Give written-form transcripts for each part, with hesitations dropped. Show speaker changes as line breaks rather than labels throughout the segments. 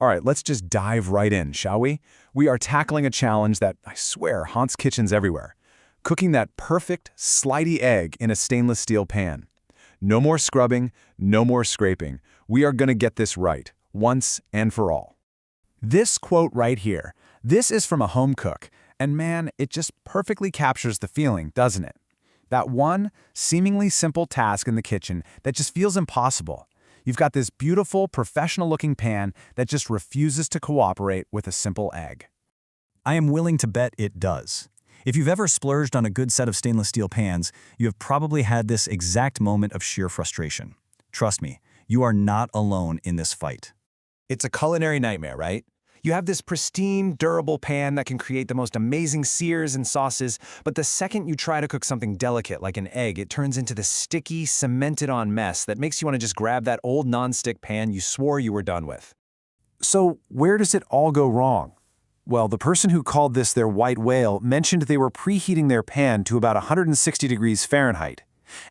All right, let's just dive right in, shall we? We are tackling a challenge that, I swear, haunts kitchens everywhere. Cooking that perfect, slidey egg in a stainless steel pan. No more scrubbing, no more scraping. We are going to get this right, once and for all.
This quote right here, this is from a home cook, and man, it just perfectly captures the feeling, doesn't it? That one, seemingly simple task in the kitchen that just feels impossible. You've got this beautiful, professional-looking pan that just refuses to cooperate with a simple egg.
I am willing to bet it does. If you've ever splurged on a good set of stainless steel pans, you have probably had this exact moment of sheer frustration. Trust me, you are not alone in this fight.
It's a culinary nightmare, right? You have this pristine, durable pan that can create the most amazing sears and sauces, but the second you try to cook something delicate like an egg, it turns into this sticky, cemented-on mess that makes you want to just grab that old non-stick pan you swore you were done with.
So where does it all go wrong? Well, the person who called this their white whale mentioned they were preheating their pan to about 160 degrees Fahrenheit.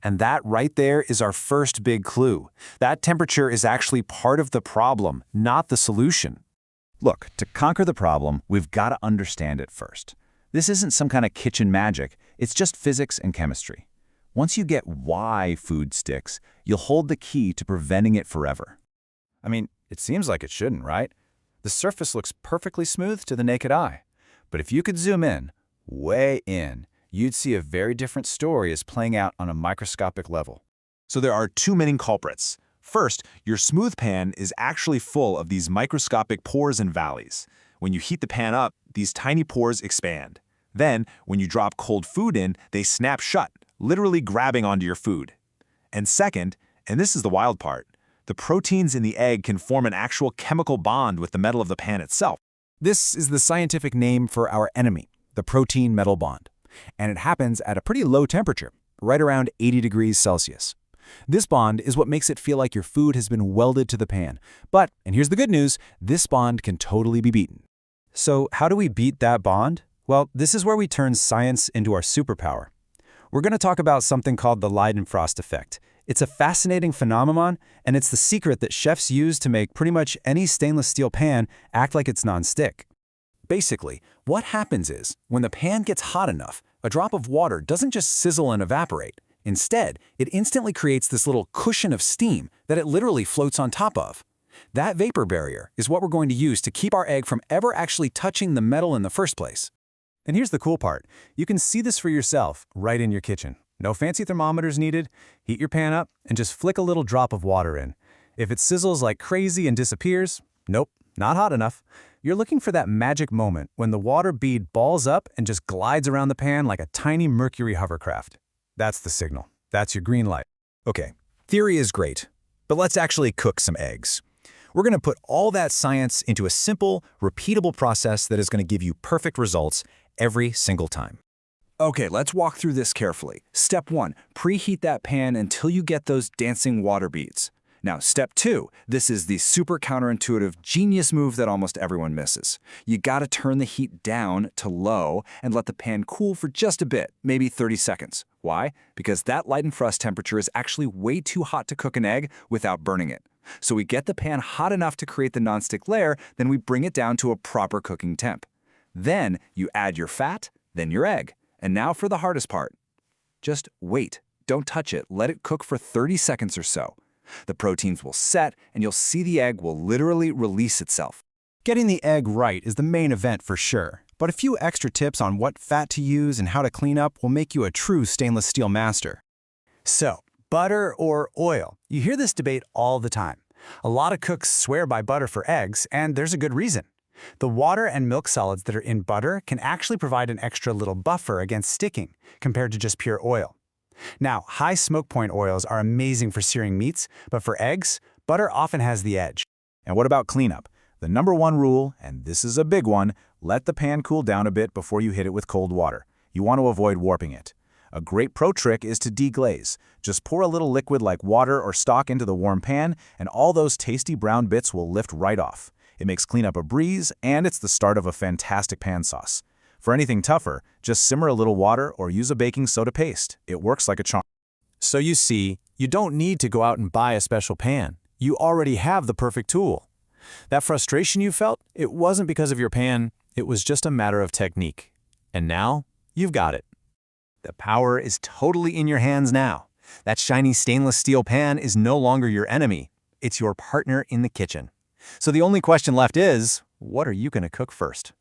And that right there is our first big clue. That temperature is actually part of the problem, not the solution.
Look, to conquer the problem, we've got to understand it first. This isn't some kind of kitchen magic, it's just physics and chemistry. Once you get why food sticks, you'll hold the key to preventing it forever.
I mean, it seems like it shouldn't, right? The surface looks perfectly smooth to the naked eye. But if you could zoom in, way in, you'd see a very different story is playing out on a microscopic level.
So there are two main culprits. First, your smooth pan is actually full of these microscopic pores and valleys. When you heat the pan up, these tiny pores expand. Then, when you drop cold food in, they snap shut, literally grabbing onto your food. And second, and this is the wild part, the proteins in the egg can form an actual chemical bond with the metal of the pan itself.
This is the scientific name for our enemy, the protein-metal bond. And it happens at a pretty low temperature, right around 80 degrees Celsius. This bond is what makes it feel like your food has been welded to the pan. But, and here's the good news, this bond can totally be beaten.
So how do we beat that bond? Well, this is where we turn science into our superpower. We're going to talk about something called the Leidenfrost Effect. It's a fascinating phenomenon, and it's the secret that chefs use to make pretty much any stainless steel pan act like it's non-stick.
Basically, what happens is, when the pan gets hot enough, a drop of water doesn't just sizzle and evaporate. Instead, it instantly creates this little cushion of steam that it literally floats on top of. That vapor barrier is what we're going to use to keep our egg from ever actually touching the metal in the first place. And here's the cool part. You can see this for yourself right in your kitchen. No fancy thermometers needed. Heat your pan up and just flick a little drop of water in. If it sizzles like crazy and disappears, nope, not hot enough. You're looking for that magic moment when the water bead balls up and just glides around the pan like a tiny Mercury hovercraft. That's the signal. That's your green light. Okay, theory is great, but let's actually cook some eggs. We're going to put all that science into a simple, repeatable process that is going to give you perfect results every single time.
Okay, let's walk through this carefully. Step 1, preheat that pan until you get those dancing water beads. Now, step 2, this is the super counterintuitive genius move that almost everyone misses. You gotta turn the heat down to low and let the pan cool for just a bit, maybe 30 seconds. Why? Because that Leidenfrost temperature is actually way too hot to cook an egg without burning it. So we get the pan hot enough to create the nonstick layer, then we bring it down to a proper cooking temp. Then you add your fat, then your egg. And now for the hardest part. Just wait. Don't touch it. Let it cook for 30 seconds or so. The proteins will set, and you'll see the egg will literally release itself.
Getting the egg right is the main event for sure, but a few extra tips on what fat to use and how to clean up will make you a true stainless steel master. So, butter or oil? You hear this debate all the time. A lot of cooks swear by butter for eggs, and there's a good reason. The water and milk solids that are in butter can actually provide an extra little buffer against sticking compared to just pure oil. Now, high smoke point oils are amazing for searing meats, but for eggs, butter often has the edge.
And what about cleanup? The number one rule, and this is a big one, let the pan cool down a bit before you hit it with cold water. You want to avoid warping it. A great pro trick is to deglaze. Just pour a little liquid like water or stock into the warm pan, and all those tasty brown bits will lift right off. It makes cleanup a breeze, and it's the start of a fantastic pan sauce. For anything tougher, just simmer a little water or use a baking soda paste. It works like a charm.
So you see, you don't need to go out and buy a special pan. You already have the perfect tool.
That frustration you felt, it wasn't because of your pan, it was just a matter of technique. And now, you've got it.
The power is totally in your hands now. That shiny stainless steel pan is no longer your enemy. It's your partner in the kitchen. So the only question left is, what are you going to cook first?